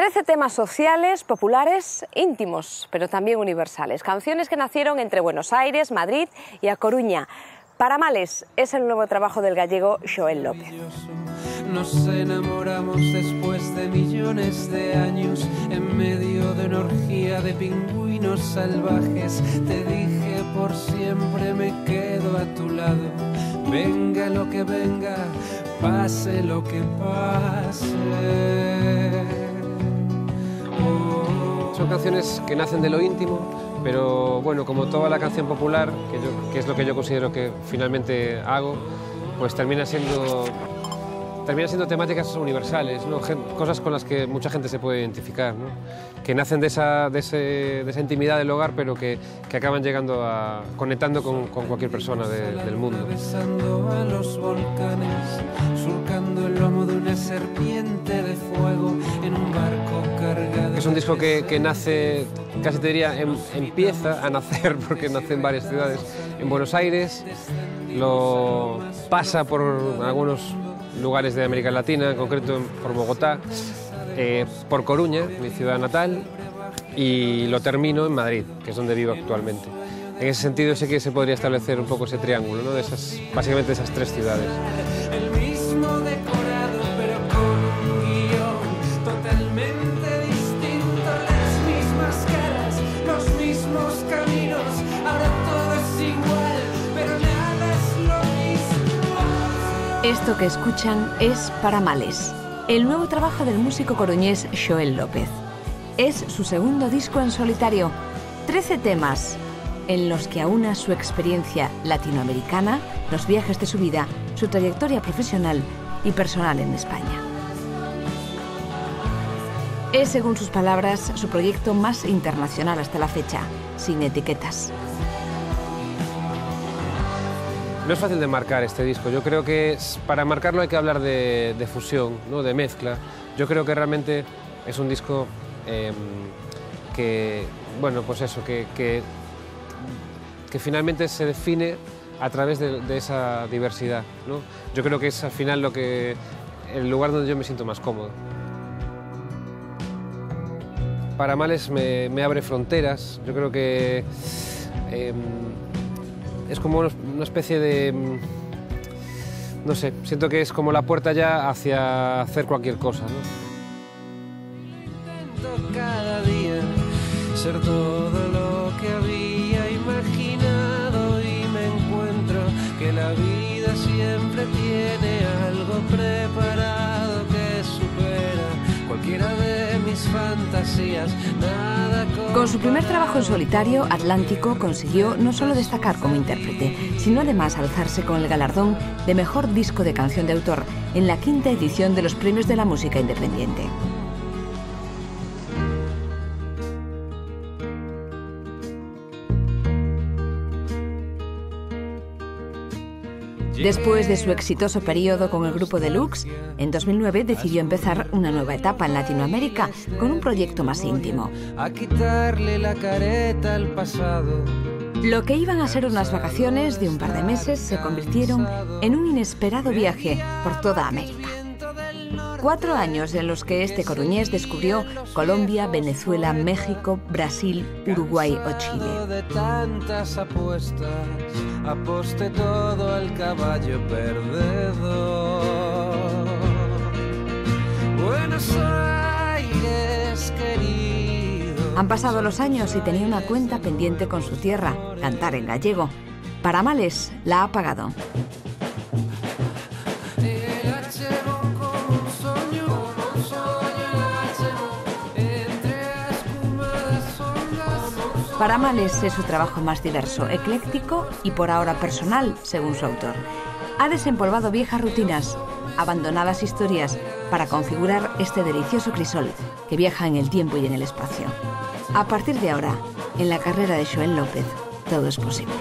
13 temas sociales, populares, íntimos, pero también universales. Canciones que nacieron entre Buenos Aires, Madrid y A Coruña. Paramales es el nuevo trabajo del gallego Xoel López. Nos enamoramos después de millones de años, en medio de una orgía de pingüinos salvajes. Te dije por siempre me quedo a tu lado, venga lo que venga, pase lo que pase. Son canciones que nacen de lo íntimo, pero bueno, como toda la canción popular, que es lo que yo considero que finalmente hago, pues termina siendo temáticas universales, ¿no? Cosas con las que mucha gente se puede identificar, ¿no? Que nacen de esa intimidad del hogar, pero que acaban conectando con cualquier persona del mundo. Atravesando a los volcanes, surcando el lomo de una serpiente de fuego en un barco cargado. Es un disco que nace, casi te diría, empieza a nacer, porque nace en varias ciudades, en Buenos Aires, lo pasa por algunos lugares de América Latina, en concreto por Bogotá, por Coruña, mi ciudad natal, y lo termino en Madrid, que es donde vivo actualmente. En ese sentido sí que se podría establecer un poco ese triángulo, ¿no? Básicamente esas tres ciudades. El mismo decorado, pero con un guión totalmente distinto, las mismas caras, los mismos caminos, ahora todo es igual, pero nada es lo mismo. Esto que escuchan es Paramales, el nuevo trabajo del músico coruñés Xoel López. Es su segundo disco en solitario, 13 temas, en los que aúna su experiencia latinoamericana, los viajes de su vida, su trayectoria profesional y personal en España. Es, según sus palabras, su proyecto más internacional hasta la fecha, sin etiquetas. No es fácil de marcar este disco. Yo creo que para marcarlo hay que hablar de fusión, ¿no? De mezcla. Yo creo que realmente es un disco que finalmente se define a través de esa diversidad, ¿no? Yo creo que es al final el lugar donde yo me siento más cómodo. Paramales me abre fronteras. Yo creo que es como una especie de, no sé, siento que es como la puerta ya hacia hacer cualquier cosa, ¿no? Intento cada día ser todo lo que había imaginado y me encuentro que la vida siempre tiene algo preparado que supera cualquiera de mis fantasías. Con su primer trabajo en solitario, Atlántico consiguió no solo destacar como intérprete, sino además alzarse con el galardón de Mejor Disco de Canción de Autor en la 5ª edición de los Premios de la Música Independiente. Después de su exitoso periodo con el grupo Deluxe, en 2009 decidió empezar una nueva etapa en Latinoamérica con un proyecto más íntimo. A quitarle la careta al pasado. Lo que iban a ser unas vacaciones de un par de meses se convirtieron en un inesperado viaje por toda América. 4 años en los que este coruñés descubrió Colombia, Venezuela, México, Brasil, Uruguay o Chile. De tantas apuestas, aposté todo al caballo perdedor. Buenos Aires, querido. Han pasado los años y tenía una cuenta pendiente con su tierra, cantar en gallego. Paramales la ha pagado. Paramales es su trabajo más diverso, ecléctico y por ahora personal, según su autor. Ha desempolvado viejas rutinas, abandonadas historias, para configurar este delicioso crisol que viaja en el tiempo y en el espacio. A partir de ahora, en la carrera de Xoel López, todo es posible.